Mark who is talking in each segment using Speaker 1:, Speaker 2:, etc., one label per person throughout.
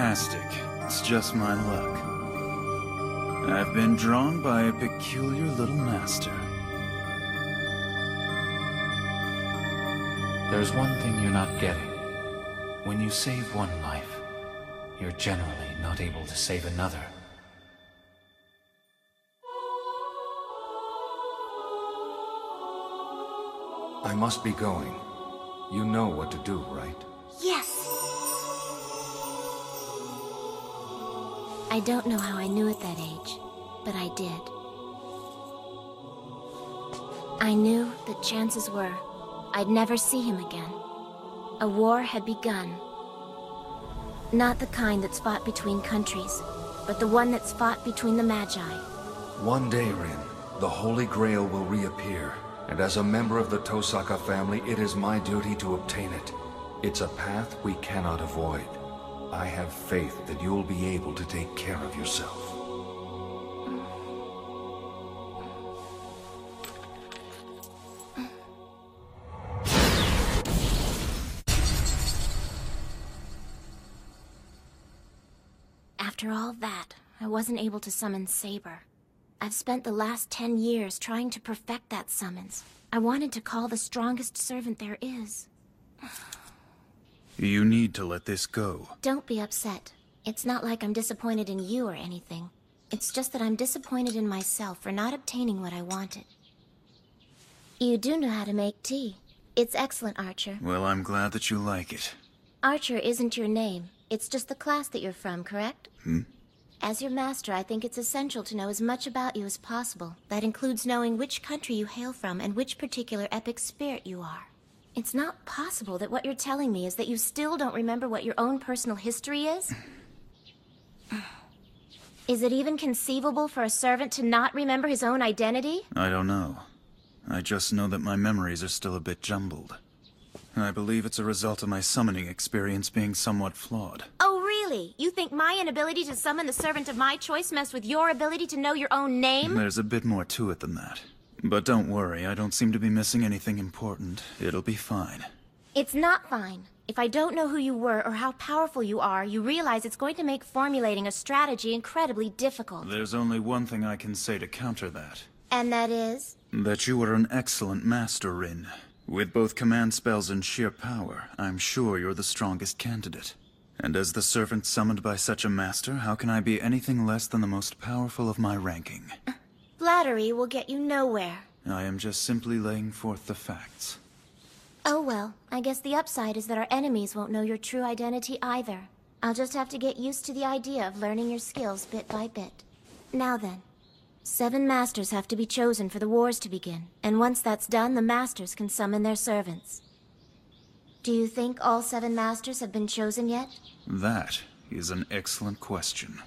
Speaker 1: fantastic. It's just my luck. I've been drawn by a peculiar little master.
Speaker 2: There's one thing you're not getting. When you save one life, you're generally not able to save another.
Speaker 3: I must be going. You know what to do, right?
Speaker 4: Yes! I don't know how I knew at that age, but I did. I knew that chances were I'd never see him again. A war had begun. Not the kind that's fought between countries, but the one that's fought between the Magi.
Speaker 3: One day, Rin, the Holy Grail will reappear. And as a member of the Tosaka family, it is my duty to obtain it. It's a path we cannot avoid. I have faith that you'll be able to take care of yourself.
Speaker 4: After all that, I wasn't able to summon Saber. I've spent the last 10 years trying to perfect that summons. I wanted to call the strongest servant there is.
Speaker 1: You need to let this go.
Speaker 4: Don't be upset. It's not like I'm disappointed in you or anything. It's just that I'm disappointed in myself for not obtaining what I wanted. You do know how to make tea. It's excellent, Archer.
Speaker 1: Well, I'm glad that you like it.
Speaker 4: Archer isn't your name. It's just the class that you're from, correct? As your master, I think it's essential to know as much about you as possible. That includes knowing which country you hail from and which particular epic spirit you are. It's not possible that what you're telling me is that you still don't remember what your own personal history is? Is it even conceivable for a servant to not remember his own identity?
Speaker 1: I don't know. I just know that my memories are still a bit jumbled. I believe it's a result of my summoning experience being somewhat flawed.
Speaker 4: Oh, really? You think my inability to summon the servant of my choice messed with your ability to know your own name?
Speaker 1: There's a bit more to it than that. But don't worry, I don't seem to be missing anything important. It'll be fine.
Speaker 4: It's not fine. If I don't know who you were or how powerful you are, you realize it's going to make formulating a strategy incredibly difficult.
Speaker 1: There's only one thing I can say to counter that.
Speaker 4: And that is?
Speaker 1: That you are an excellent master, Rin. With both command spells and sheer power, I'm sure you're the strongest candidate. And as the servant summoned by such a master, how can I be anything less than the most powerful of my ranking?
Speaker 4: Flattery will get you nowhere.
Speaker 1: I am just simply laying forth the facts.
Speaker 4: Oh well, I guess the upside is that our enemies won't know your true identity either. I'll just have to get used to the idea of learning your skills bit by bit. Now then. 7 masters have to be chosen for the wars to begin, and once that's done, the masters can summon their servants. Do you think all 7 masters have been chosen yet?
Speaker 1: That is an excellent question.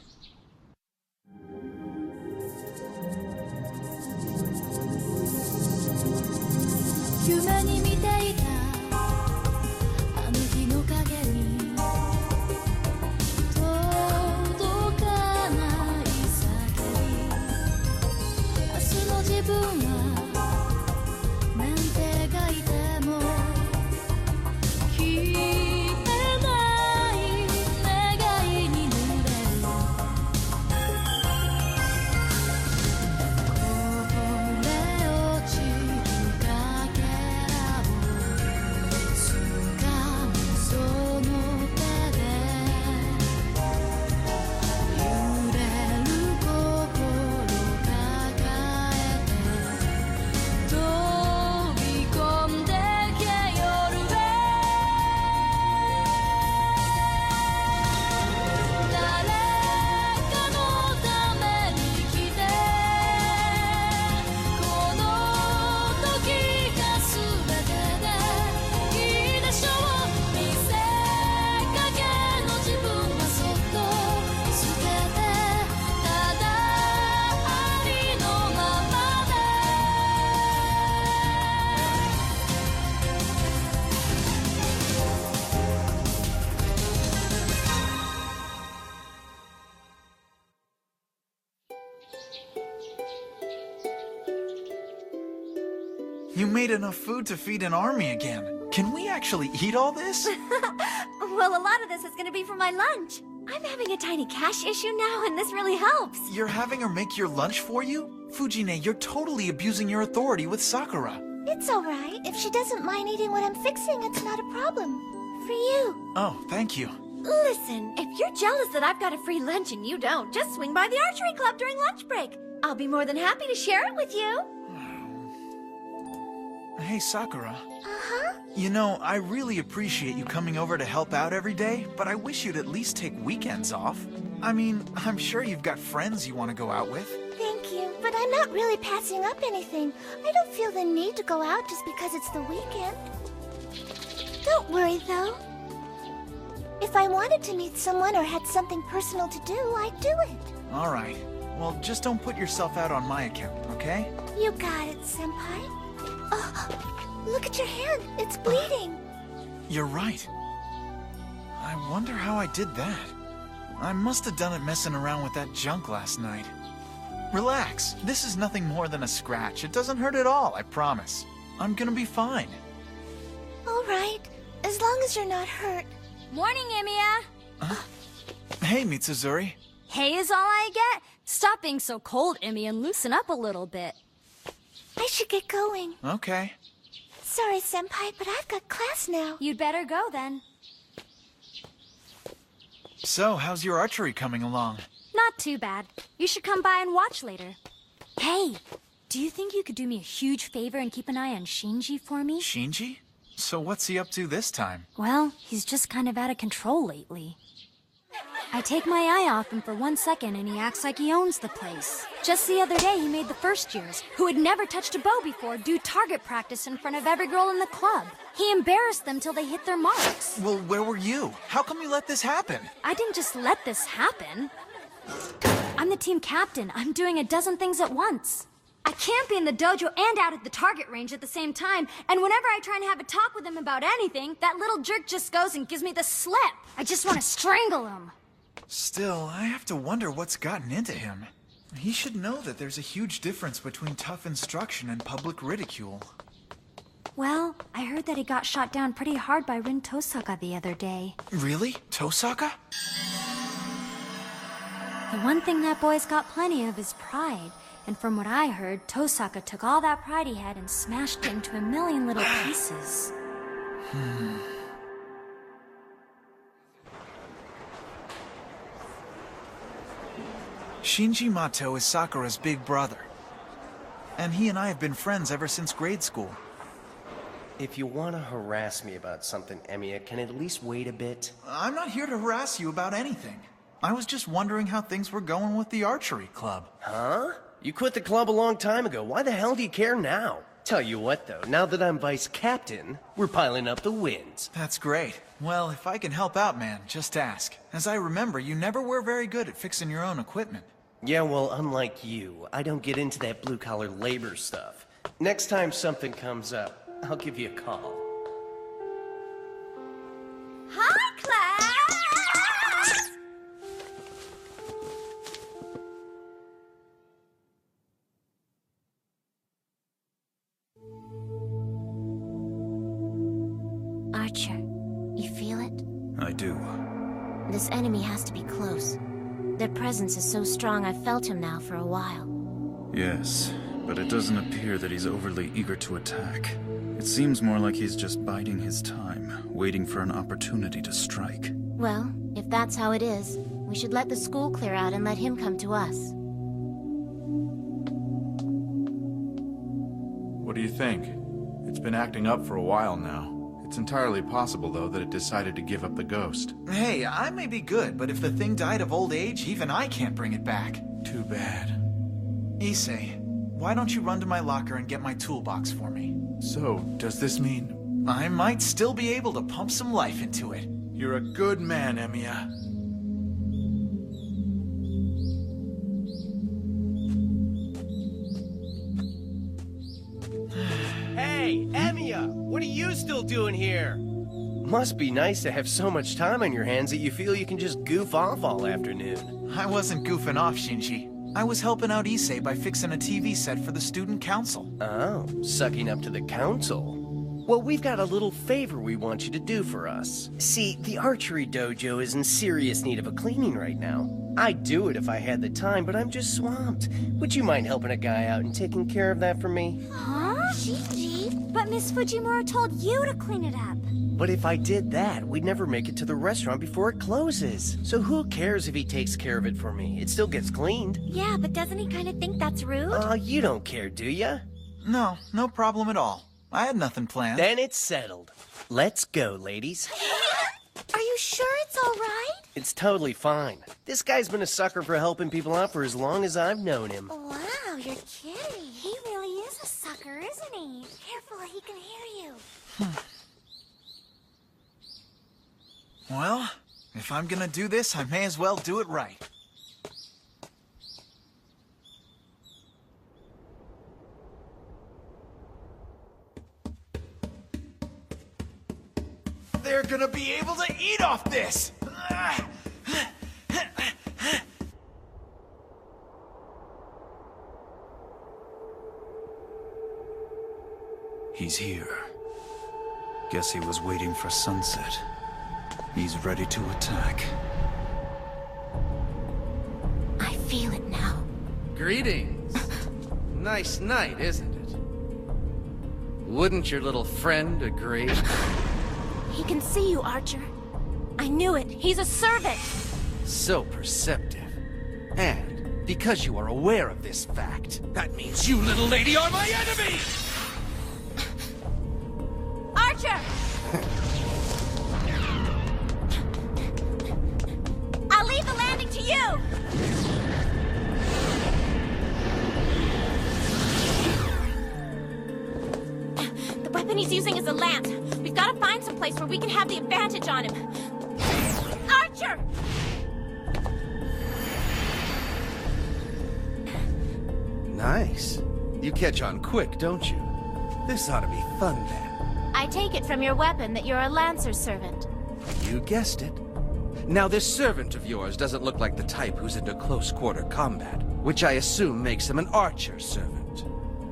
Speaker 5: You made enough food to feed an army again. Can we actually eat all this?
Speaker 6: Well, a lot of this is gonna be for my lunch. I'm having a tiny cash issue now, and this really helps.
Speaker 5: You're having her make your lunch for you? Fujine, you're totally abusing your authority with Sakura.
Speaker 4: It's alright. If she doesn't mind eating what I'm fixing, it's not a problem. For you.
Speaker 5: Oh, thank you.
Speaker 6: Listen, if you're jealous that I've got a free lunch and you don't, just swing by the archery club during lunch break. I'll be more than happy to share it with you.
Speaker 5: Hey, Sakura.
Speaker 4: Uh-huh.
Speaker 5: You know, I really appreciate you coming over to help out every day, but I wish you'd at least take weekends off. I mean, I'm sure you've got friends you want to go out with.
Speaker 4: Thank you, but I'm not really passing up anything. I don't feel the need to go out just because it's the weekend. Don't worry, though. If I wanted to meet someone or had something personal to do, I'd do it.
Speaker 5: All right. Well, just don't put yourself out on my account, okay?
Speaker 4: You got it, Senpai. Oh, look at your hand. It's bleeding.
Speaker 5: You're right. I wonder how I did that. I must have done it messing around with that junk last night. Relax. This is nothing more than a scratch. It doesn't hurt at all, I promise. I'm gonna be fine.
Speaker 4: All right. As long as you're not hurt.
Speaker 6: Morning, Emiya.
Speaker 5: Hey, Mitsuzuri.
Speaker 6: Hey is all I get. Stop being so cold, Emmy, and loosen up a little bit.
Speaker 4: I should get going.
Speaker 5: Okay.
Speaker 4: Sorry, Senpai, but I've got class now.
Speaker 6: You'd better go then.
Speaker 5: So, how's your archery coming along?
Speaker 6: Not too bad. You should come by and watch later. Hey, do you think you could do me a huge favor and keep an eye on Shinji for me?
Speaker 5: Shinji? So what's he up to this time?
Speaker 6: Well, he's just kind of out of control lately. I take my eye off him for 1 second and he acts like he owns the place. Just the other day he made the first years, who had never touched a bow before, do target practice in front of every girl in the club. He embarrassed them till they hit their marks.
Speaker 5: Well, where were you? How come you let this happen?
Speaker 6: I didn't just let this happen. I'm the team captain. I'm doing a dozen things at once. I can't be in the dojo and out at the target range at the same time, and whenever I try and have a talk with him about anything, that little jerk just goes and gives me the slip. I just want to strangle him.
Speaker 5: Still, I have to wonder what's gotten into him. He should know that there's a huge difference between tough instruction and public ridicule.
Speaker 6: Well, I heard that he got shot down pretty hard by Rin Tosaka the other day.
Speaker 5: Really? Tosaka?
Speaker 6: The one thing that boy's got plenty of is pride. And from what I heard, Tosaka took all that pride he had and smashed it into a million little pieces.
Speaker 5: Shinji Mato is Sakura's big brother. And he and I have been friends ever since grade school.
Speaker 7: If you want to harass me about something, Emiya, can it at least wait a bit?
Speaker 5: I'm not here to harass you about anything. I was just wondering how things were going with the archery club.
Speaker 7: Huh? You quit the club a long time ago. Why the hell do you care now? Tell you what, though, now that I'm vice captain, we're piling up the wins.
Speaker 5: That's great. Well, if I can help out, man, just ask. As I remember, you never were very good at fixing your own equipment.
Speaker 7: Yeah, well, unlike you, I don't get into that blue-collar labor stuff. Next time something comes up, I'll give you a call.
Speaker 6: Hi, class!
Speaker 4: Archer, you feel it?
Speaker 1: I do.
Speaker 4: This enemy has to be close. Their presence is so strong I've felt him now for a while.
Speaker 1: Yes, but it doesn't appear that he's overly eager to attack. It seems more like he's just biding his time, waiting for an opportunity to strike.
Speaker 4: Well, if that's how it is, we should let the school clear out and let him come to us.
Speaker 8: What do you think? It's been acting up for a while now. It's entirely possible, though, that it decided to give up the ghost.
Speaker 5: Hey, I may be good, but if the thing died of old age, even I can't bring it back.
Speaker 8: Too bad.
Speaker 5: Issei, why don't you run to my locker and get my toolbox for me?
Speaker 8: So, does this mean...
Speaker 5: I might still be able to pump some life into it.
Speaker 8: You're a good man, Emiya.
Speaker 7: Hey, Emiya! What are you still doing here? Must be nice to have so much time on your hands that you feel you can just goof off all afternoon.
Speaker 5: I wasn't goofing off, Shinji. I was helping out Issei by fixing a TV set for the student council.
Speaker 7: Oh, sucking up to the council. Well, we've got a little favor we want you to do for us. See, the archery dojo is in serious need of a cleaning right now. I'd do it if I had the time, but I'm just swamped. Would you mind helping a guy out and taking care of that for me?
Speaker 6: Huh? But Miss Fujimura told you to clean it up.
Speaker 7: But if I did that, we'd never make it to the restaurant before it closes. So who cares if he takes care of it for me? It still gets cleaned.
Speaker 6: Yeah, but doesn't he kind of think that's rude?
Speaker 7: You don't care, do ya?
Speaker 5: No, no problem at all. I had nothing planned.
Speaker 7: Then it's settled. Let's go, ladies.
Speaker 4: Are you sure it's all right?
Speaker 7: It's totally fine. This guy's been a sucker for helping people out for as long as I've known him.
Speaker 4: Wow, you're kidding.
Speaker 6: He really is a sucker, isn't he? Careful, he can hear you.
Speaker 5: Well, if I'm gonna do this, I may as well do it right. They're gonna be able to eat off this!
Speaker 1: He's here. Guess he was waiting for sunset. He's ready to attack.
Speaker 4: I feel it now.
Speaker 9: Greetings. Nice night, isn't it? Wouldn't your little friend agree?
Speaker 4: He can see you, Archer. I knew it. He's a servant.
Speaker 9: So perceptive. And because you are aware of this fact, that means you, little lady, are my enemy!
Speaker 4: Archer! I'll leave the landing to you! The weapon he's using is a lance. We've got to find some place where we can have the advantage on him. Archer!
Speaker 9: Nice. You catch on quick, don't you? This ought to be fun, then.
Speaker 4: I take it from your weapon that you're a Lancer servant.
Speaker 9: You guessed it. Now, this servant of yours doesn't look like the type who's into close-quarter combat, which I assume makes him an archer servant.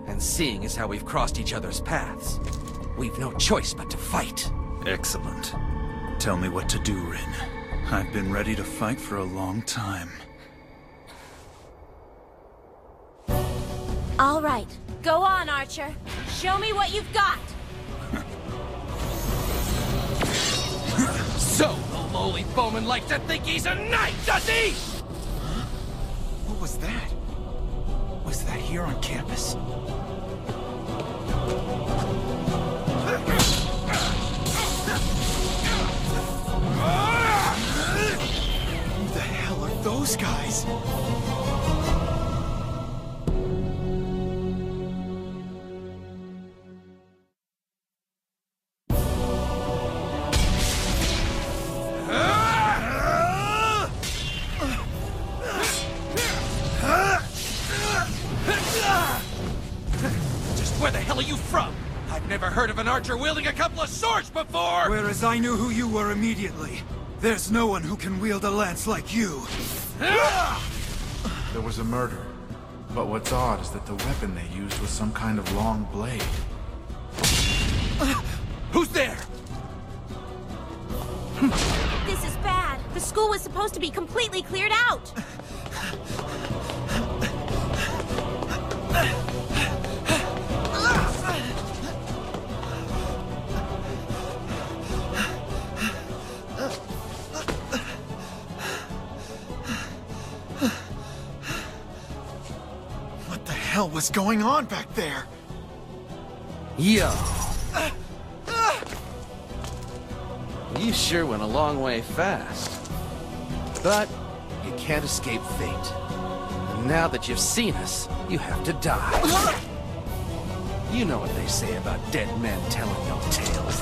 Speaker 9: And seeing as how we've crossed each other's paths, we've no choice but to fight.
Speaker 1: Excellent. Tell me what to do, Rin. I've been ready to fight for a long time.
Speaker 4: All right. Go on, Archer. Show me what you've got.
Speaker 9: So, the lowly bowman likes to think he's a knight, does he?
Speaker 5: What was that? Was that here on campus? Who the hell are those guys?
Speaker 9: Where the hell are you from? I've never heard of an archer wielding a couple of swords before!
Speaker 10: Whereas I knew who you were immediately. There's no one who can wield a lance like you.
Speaker 8: There was a murder. But what's odd is that the weapon they used was some kind of long blade.
Speaker 9: Who's there?
Speaker 4: This is bad. The school was supposed to be completely cleared out.
Speaker 5: What the hell was going on back there?
Speaker 9: Yo. You sure went a long way fast. But you can't escape fate. And now that you've seen us, you have to die. You know what they say about dead men telling no tales.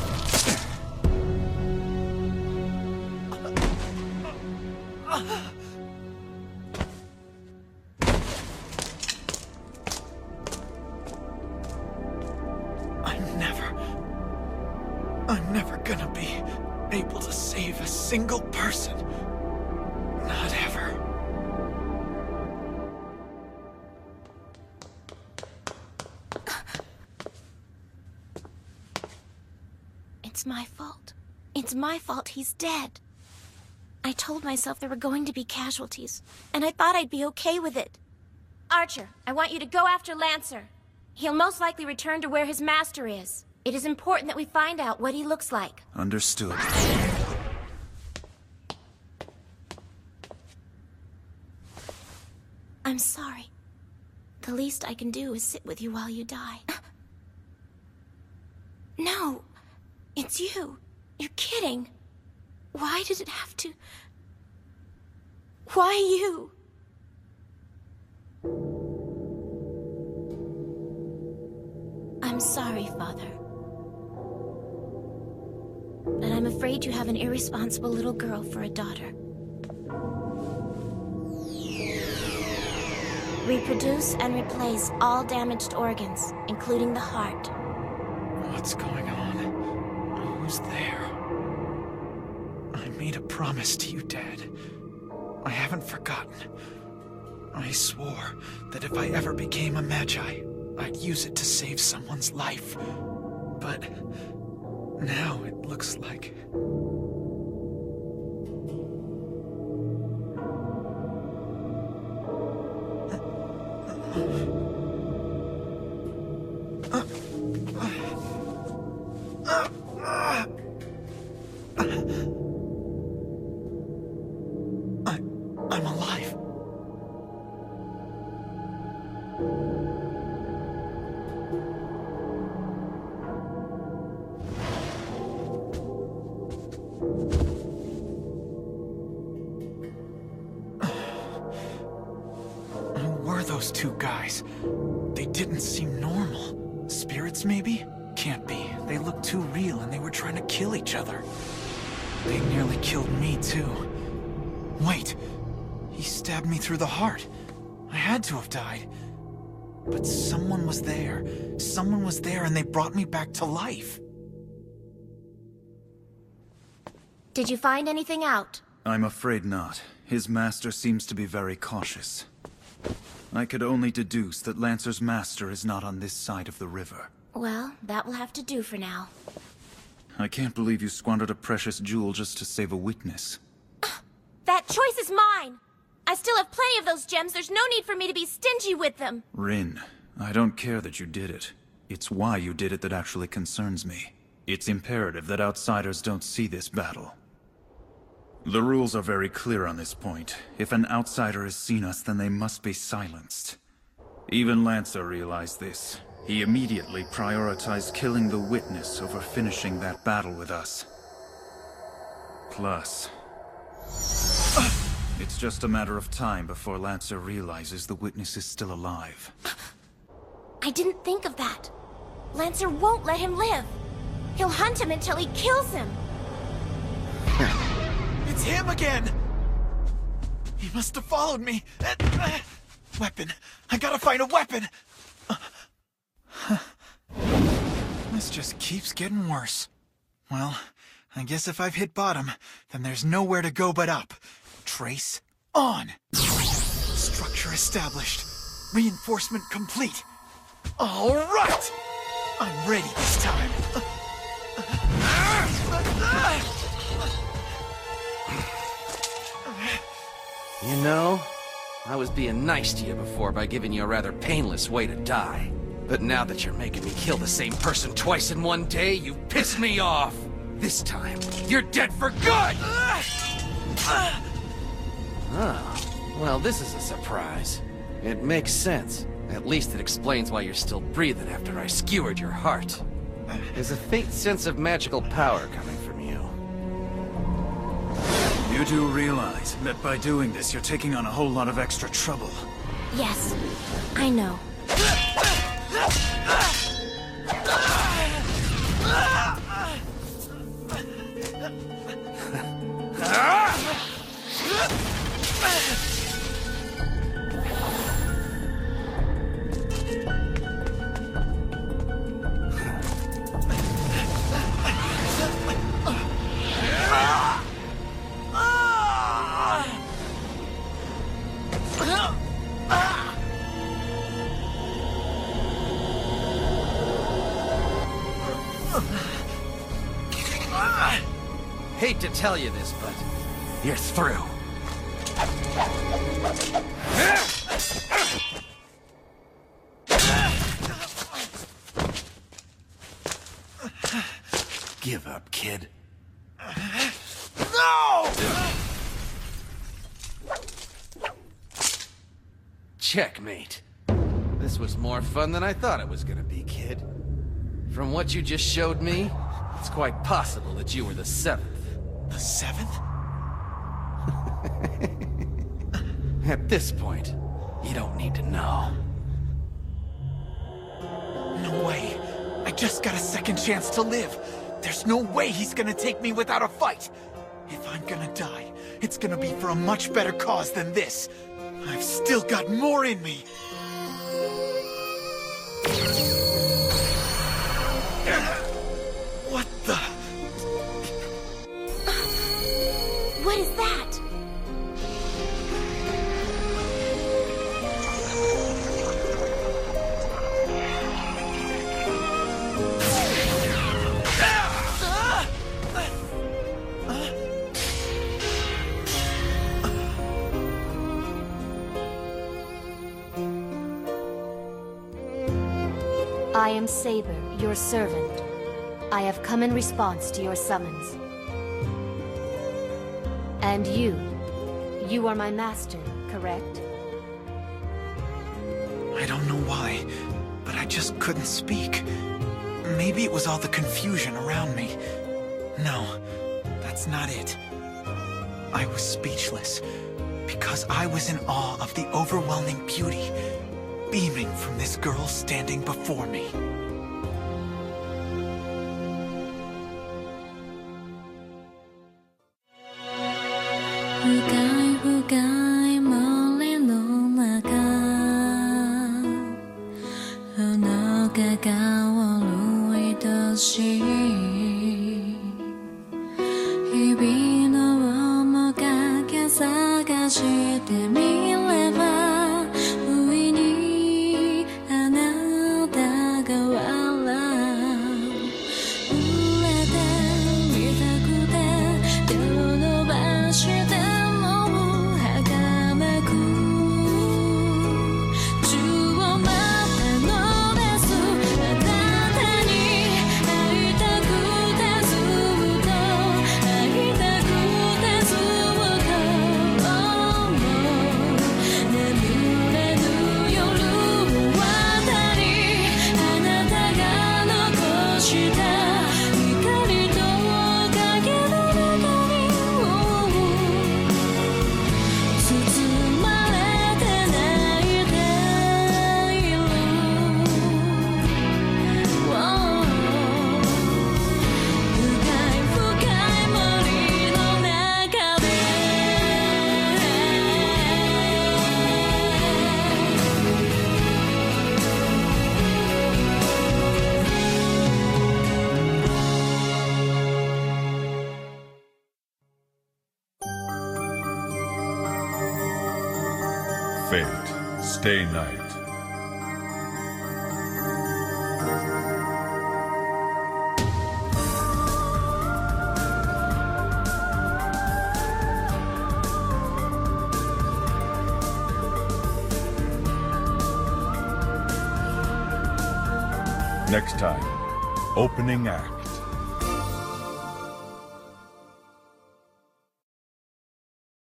Speaker 5: I'm never gonna be able to save a single person. Not ever.
Speaker 4: It's my fault. It's my fault he's dead. I told myself there were going to be casualties, and I thought I'd be okay with it. Archer, I want you to go after Lancer. He'll most likely return to where his master is. It is important that we find out what he looks like.
Speaker 1: Understood.
Speaker 4: I'm sorry. The least I can do is sit with you while you die. No, it's you. You're kidding. Why did it have to... Why you? I'm sorry, Father. But I'm afraid you have an irresponsible little girl for a daughter. Reproduce and replace all damaged organs, including the heart.
Speaker 5: What's going on? Who's there? I made a promise to you, Dad. I haven't forgotten. I swore that if I ever became a Magi, I'd use it to save someone's life. But now it looks like... I'm alive. Who were those two guys? They didn't seem normal. Spirits, maybe? Can't be. They looked too real and they were trying to kill each other. They nearly killed me, too. Wait. He stabbed me through the heart. I had to have died. But someone was there. Someone was there and they brought me back to life.
Speaker 4: Did you find anything out?
Speaker 1: I'm afraid not. His master seems to be very cautious. I could only deduce that Lancer's master is not on this side of the river.
Speaker 4: Well, that will have to do for now.
Speaker 1: I can't believe you squandered a precious jewel just to save a witness.
Speaker 4: That choice is mine! I still have plenty of those gems. There's no need for me to be stingy with them.
Speaker 1: Rin, I don't care that you did it. It's why you did it that actually concerns me. It's imperative that outsiders don't see this battle. The rules are very clear on this point. If an outsider has seen us, then they must be silenced. Even Lancer realized this. He immediately prioritized killing the witness over finishing that battle with us. Plus... it's just a matter of time before Lancer realizes the witness is still alive.
Speaker 4: I didn't think of that. Lancer won't let him live. He'll hunt him until he kills him.
Speaker 5: It's him again! He must have followed me. Weapon. I gotta find a weapon! This just keeps getting worse. Well, I guess if I've hit bottom, then there's nowhere to go but up. Trace on! Structure established. Reinforcement complete. All right! I'm ready this time.
Speaker 9: You know, I was being nice to you before by giving you a rather painless way to die. But now that you're making me kill the same person twice in one day, you've pissed me off! This time, you're dead for good! Oh, well, this is a surprise. It makes sense. At least it explains why you're still breathing after I skewered your heart. There's a faint sense of magical power coming from you.
Speaker 1: You do realize that by doing this, you're taking on a whole lot of extra trouble.
Speaker 4: Yes, I know.
Speaker 9: hate to tell you this, but you're through. Give up, kid.
Speaker 5: No!
Speaker 9: Checkmate. This was more fun than I thought it was gonna be, kid. From what you just showed me, it's quite possible that you were the 7th.
Speaker 5: The 7th?
Speaker 9: At this point, you don't need to know.
Speaker 5: No way. I just got a second chance to live. There's no way he's gonna take me without a fight. If I'm gonna die, it's gonna be for a much better cause than this. I've still got more in me. What the?
Speaker 4: What is that?
Speaker 11: I am Saber, your servant. I have come in response to your summons. And you are my master, correct?
Speaker 5: I don't know why, but I just couldn't speak. Maybe it was all the confusion around me. No, that's not it. I was speechless, because I was in awe of the overwhelming beauty beaming from this girl standing before me.
Speaker 12: Fate, stay night. Next time, opening act.